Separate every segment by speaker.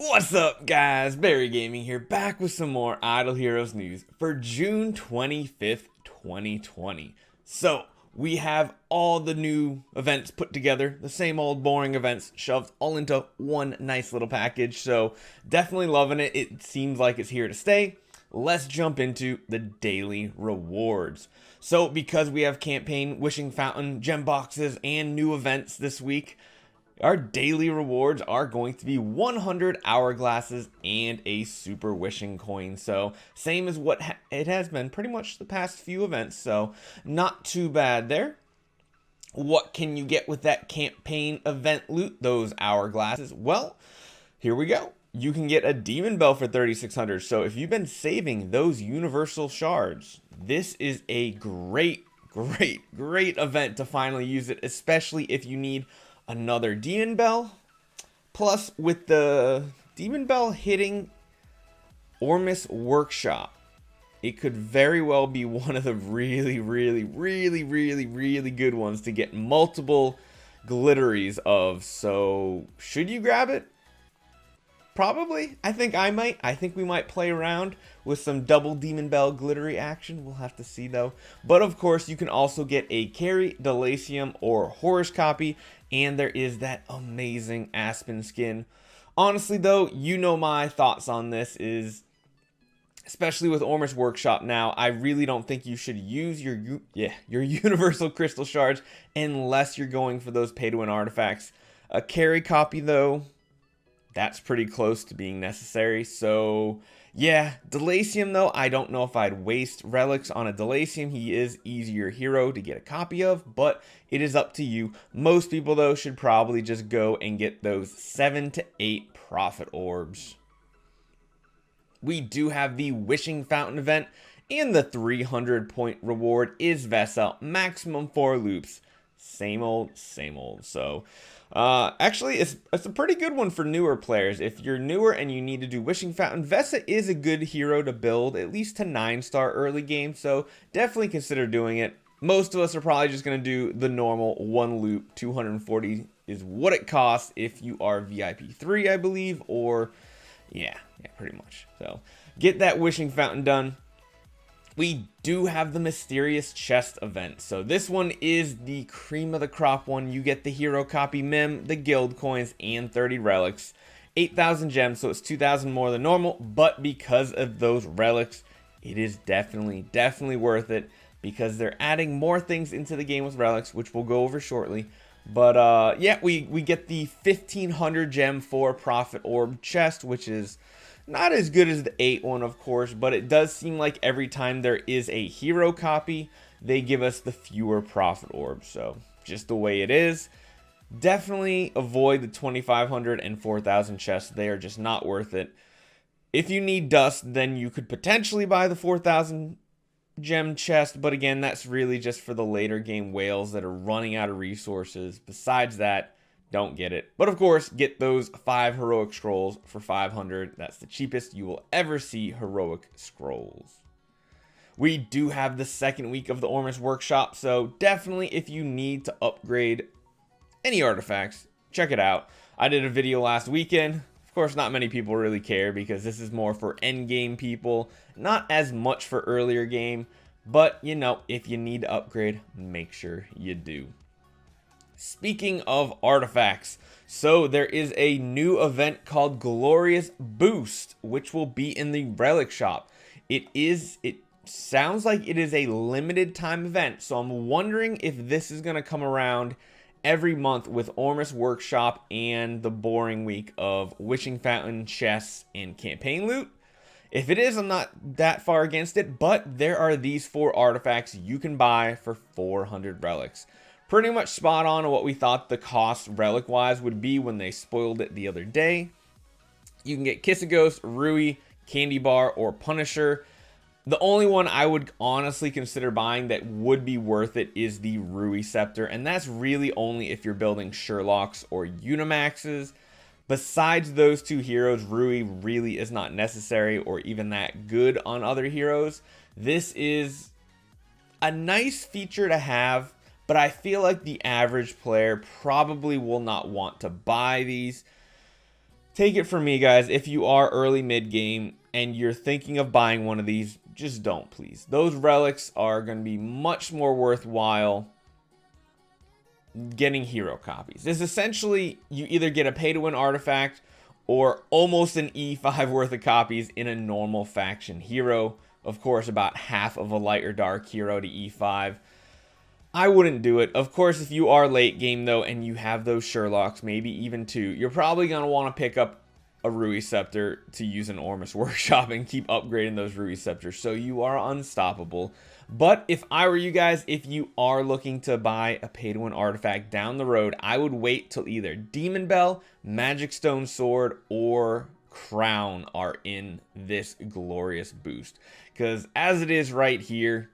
Speaker 1: What's up, guys? Barry Gaming here, back with some more Idle Heroes news for June 25th, 2020. So, we have all the new events put together, the same old boring events shoved all into one nice little package. So, definitely loving it. It seems like it's here to stay. Let's jump into the daily rewards. So, because we have campaign, wishing fountain, gem boxes, and new events this week, our daily rewards are going to be 100 hourglasses and a super wishing coin. So same as what it has been pretty much the past few events. So not too bad there. What can you get with that campaign event loot, those hourglasses? Well, here we go. You can get a demon bell for 3600. So if you've been saving those universal shards, this is a great event to finally use it, especially if you need another demon bell. Plus, with the demon bell hitting Ormus Workshop, it could very well be one of the really good ones to get multiple glitteries of. So should you grab it? Probably. I think I might. I think we might play around with some double Demon Bell glittery action. We'll have to see though. But of course, you can also get a Carry, Delasium, or Horus copy. And there is that amazing Aspen skin. Honestly though, you know my thoughts on this is, especially with Ormus Workshop now, I really don't think you should use your Universal Crystal Shards unless you're going for those pay-to-win artifacts. A Carry copy though, that's pretty close to being necessary. So yeah, Delasium though, I don't know if I'd waste relics on a Delasium. He is easier hero to get a copy of, but it is up to you. Most people though should probably just go and get those 7 to 8 profit orbs. We do have the Wishing Fountain event, and the 300 point reward is Vesa, maximum 4 loops. Same old. So actually, it's a pretty good one for newer players. If you're newer and you need to do Wishing Fountain, Vesa is a good hero to build, at least to 9-star early game, so definitely consider doing it. Most of us are probably just going to do the normal 1 loop. 240 is what it costs if you are VIP 3, I believe, or yeah, pretty much. So get that Wishing Fountain done. We do have the Mysterious Chest event. So this one is the cream of the crop one. You get the hero copy mem, the guild coins, and 30 relics. 8,000 gems, so it's 2,000 more than normal. But because of those relics, it is definitely worth it, because they're adding more things into the game with relics, which we'll go over shortly. But yeah, we get the 1,500 gem for profit orb chest, which is not as good as the 8 one, of course, but it does seem like every time there is a hero copy, they give us the fewer profit orbs. So just the way it is. Definitely avoid the 2,500 and 4,000 chests. They are just not worth it. If you need dust, then you could potentially buy the 4,000 gem chest, but again, that's really just for the later game whales that are running out of resources. Besides that, don't get it. But of course, get those 5 heroic scrolls for 500. That's the cheapest you will ever see heroic scrolls. We do have the second week of the Ormus Workshop, so definitely if you need to upgrade any artifacts, check it out. I did a video last weekend. Of course, not many people really care because this is more for endgame people, not as much for earlier game. But, you know, if you need to upgrade, make sure you do. Speaking of artifacts, so there is a new event called Glorious Boost, which will be in the relic shop. It sounds like it is a limited time event, so I'm wondering if this is going to come around every month with Ormus Workshop and the boring week of Wishing Fountain, chests, and campaign loot. If it is, I'm not that far against it, but there are these 4 artifacts you can buy for 400 relics. Pretty much spot on what we thought the cost relic-wise would be when they spoiled it the other day. You can get Kiss a Ghost, Rui, Candy Bar, or Punisher. The only one I would honestly consider buying that would be worth it is the Rui Scepter, and that's really only if you're building Sherlocks or Unimaxes. Besides those 2 heroes, Rui really is not necessary or even that good on other heroes. This is a nice feature to have, but I feel like the average player probably will not want to buy these. take it from me, guys. If you are early mid game and you're thinking of buying one of these, just don't, please. Those relics are going to be much more worthwhile getting hero copies. It's essentially you either get a pay to win artifact or almost an E5 worth of copies in a normal faction hero. Of course, about half of a light or dark hero to E5. I wouldn't do it. Of course, if you are late game though and you have those Sherlocks, maybe even 2, you're probably going to want to pick up a Rui Scepter to use in Ormus Workshop and keep upgrading those Rui Scepters so you are unstoppable. But if I were you guys, if you are looking to buy a pay to win artifact down the road, I would wait till either Demon Bell, Magic Stone Sword, or Crown are in this glorious boost. Because as it is right here,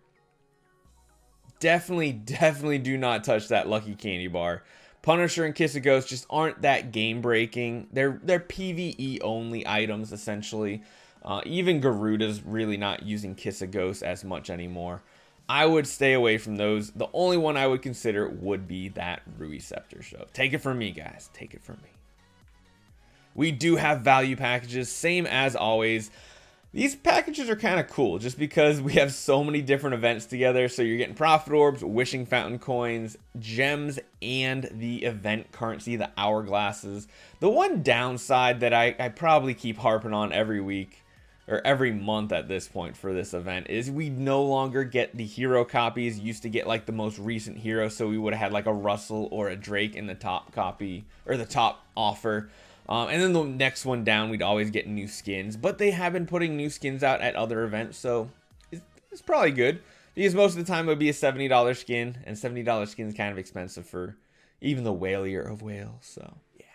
Speaker 1: definitely do not touch that Lucky Candy Bar. Punisher and Kiss of Ghost just aren't that game breaking. They're PvE only items essentially. Even Garuda's really not using Kiss of Ghost as much anymore. I would stay away from those. The only one I would consider would be that Rui Scepter. So take it from me, guys. Take it from me. We do have value packages, same as always. These packages are kind of cool just because we have so many different events together. So you're getting Prophet Orbs, Wishing Fountain coins, gems, and the event currency, the hourglasses. The one downside that I probably keep harping on every week or every month at this point for this event is we no longer get the hero copies. Used to get like the most recent hero, so we would have had like a Russell or a Drake in the top copy or the top offer. And then the next one down, we'd always get new skins. But they have been putting new skins out at other events, so it's probably good. Because most of the time it would be a $70 skin, and $70 skin is kind of expensive for even the whalier of whales. So, yeah.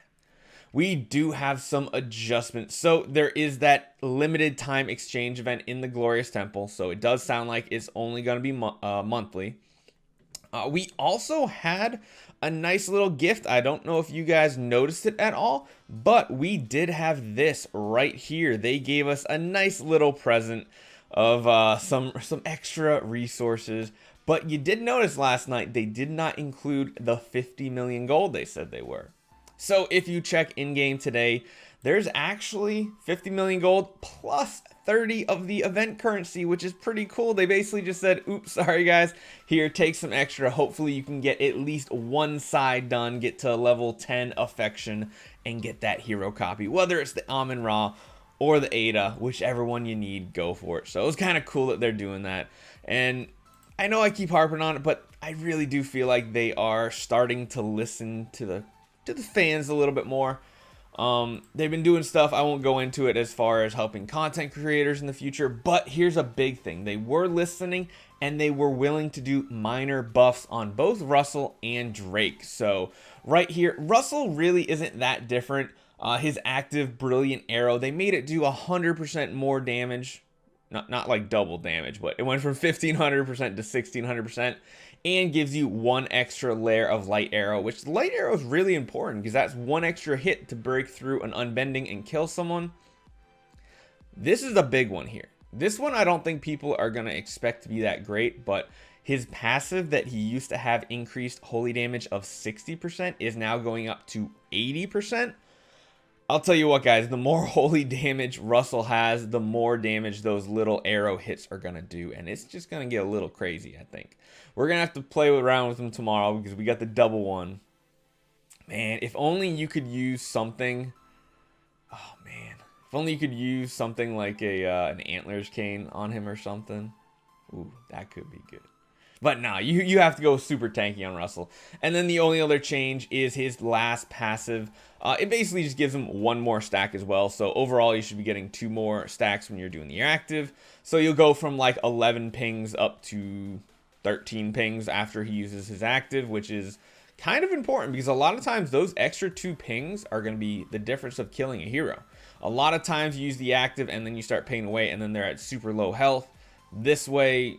Speaker 1: We do have some adjustments. So, there is that limited time exchange event in the Glorious Temple. So, it does sound like it's only going to be monthly. We also had a nice little gift. I don't know if you guys noticed it at all, but we did have this right here. They gave us a nice little present of some extra resources. But you did notice last night they did not include the 50 million gold they said they were. So if you check in-game today, there's actually 50 million gold plus 30 of the event currency, which is pretty cool. They basically just said, oops, sorry guys, here, take some extra. Hopefully you can get at least one side done, get to level 10 affection, and get that hero copy. Whether it's the Amun-Ra or the Ada, whichever one you need, go for it. So it was kind of cool that they're doing that. And I know I keep harping on it, but I really do feel like they are starting to listen to the fans a little bit more. They've been doing stuff, I won't go into it as far as helping content creators in the future, but here's a big thing. They were listening and they were willing to do minor buffs on both Russell and Drake. So right here, Russell really isn't that different. His active Brilliant Arrow, they made it do 100% more damage. Not like double damage, but it went from 1500% to 1600%. And gives you one extra layer of light arrow, which light arrow is really important because that's one extra hit to break through an unbending and kill someone. This is a big one here. This one I don't think people are going to expect to be that great, but his passive that he used to have increased holy damage of 60% is now going up to 80%. I'll tell you what, guys, the more holy damage Russell has, the more damage those little arrow hits are going to do. And it's just going to get a little crazy, I think. We're going to have to play around with them tomorrow because we got the double one. Man, if only you could use something. Oh, man. If only you could use something like an Antlers cane on him or something. Ooh, that could be good. But nah, you have to go super tanky on Russell. And then the only other change is his last passive. It basically just gives him one more stack as well. So overall, you should be getting 2 more stacks when you're doing the active. So you'll go from like 11 pings up to 13 pings after he uses his active, which is kind of important because a lot of times those extra 2 pings are going to be the difference of killing a hero. A lot of times you use the active and then you start pinging away and then they're at super low health. This way,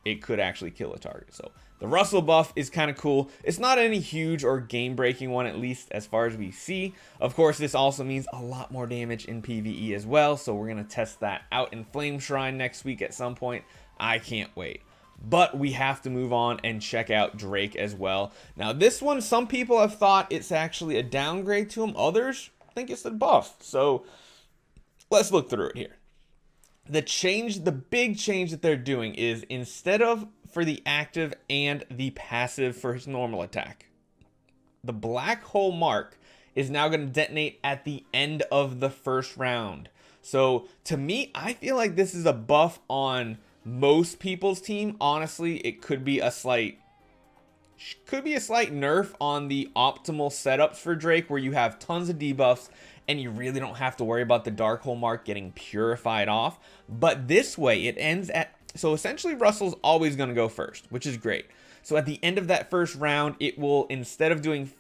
Speaker 1: it could actually kill a target. So the Russell buff is kind of cool. It's not any huge or game-breaking one, at least as far as we see. Of course, this also means a lot more damage in PvE as well. So we're going to test that out in Flame Shrine next week at some point. I can't wait. But we have to move on and check out Drake as well. Now, this one, some people have thought it's actually a downgrade to him. Others, think it's a buff. So let's look through it here. The big change that they're doing is instead of for the active and the passive for his normal attack, the black hole mark is now going to detonate at the end of the first round. So to me, I feel like this is a buff on most people's team. Honestly, it could be a slight nerf on the optimal setups for Drake, where you have tons of debuffs and you really don't have to worry about the dark hole mark getting purified off. But this way it ends at, so essentially Russell's always going to go first, which is great. So at the end of that first round, it will, instead of doing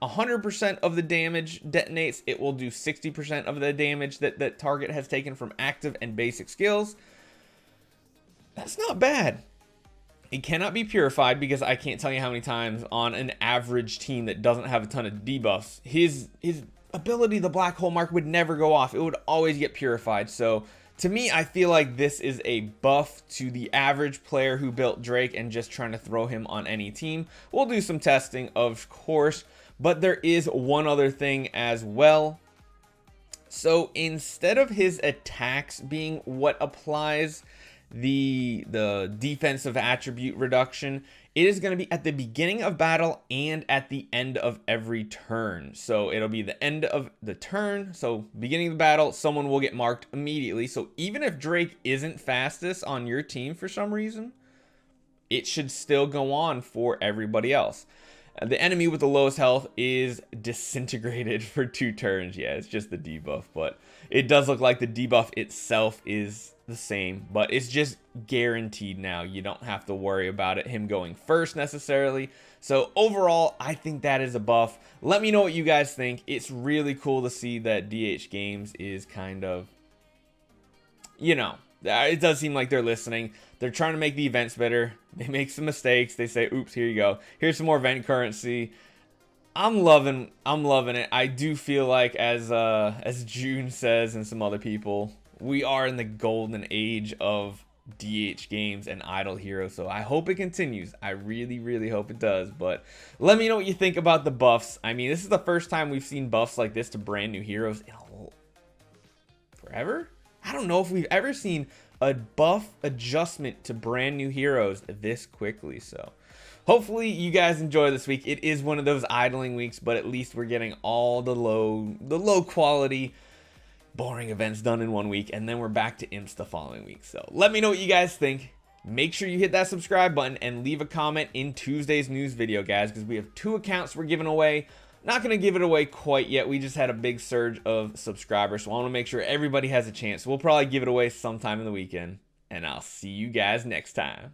Speaker 1: 100% of the damage detonates, it will do 60% of the damage that target has taken from active and basic skills. That's not bad. It cannot be purified because I can't tell you how many times on an average team that doesn't have a ton of debuffs, his ability, the black hole mark, would never go off. It would always get purified. So to me, I feel like this is a buff to the average player who built Drake and just trying to throw him on any team. We'll do some testing, of course, but there is one other thing as well. So instead of his attacks being what applies the defensive attribute reduction, it is going to be at the beginning of battle and at the end of every turn. So it'll be the end of the turn, so beginning of the battle, someone will get marked immediately. So even if Drake isn't fastest on your team for some reason, it should still go on for everybody else. The enemy with the lowest health is disintegrated for 2 turns. Yeah, it's just the debuff, but it does look like the debuff itself is the same, but it's just guaranteed now. You don't have to worry about him going first necessarily. So overall, I think that is a buff. Let me know what you guys think. It's really cool to see that DH Games is kind of, you know, it does seem like they're listening. They're trying to make the events better. They make some mistakes. They say, oops, here you go. Here's some more event currency. I'm loving it. I do feel like, as June says and some other people, we are in the golden age of DH Games and Idle Heroes. So I hope it continues. I really, really hope it does. But let me know what you think about the buffs. I mean, this is the first time we've seen buffs like this to brand new heroes in forever. I don't know if we've ever seen a buff adjustment to brand new heroes this quickly. So hopefully you guys enjoy this week. It is one of those idling weeks, but at least we're getting all the low quality boring events done in one week, and then we're back to imps the following week. So let me know what you guys think. Make sure you hit that subscribe button and leave a comment in Tuesday's news video, guys, because we have 2 accounts we're giving away. Not going to give it away quite yet. We just had a big surge of subscribers, so I want to make sure everybody has a chance. We'll probably give it away sometime in the weekend, and I'll see you guys next time.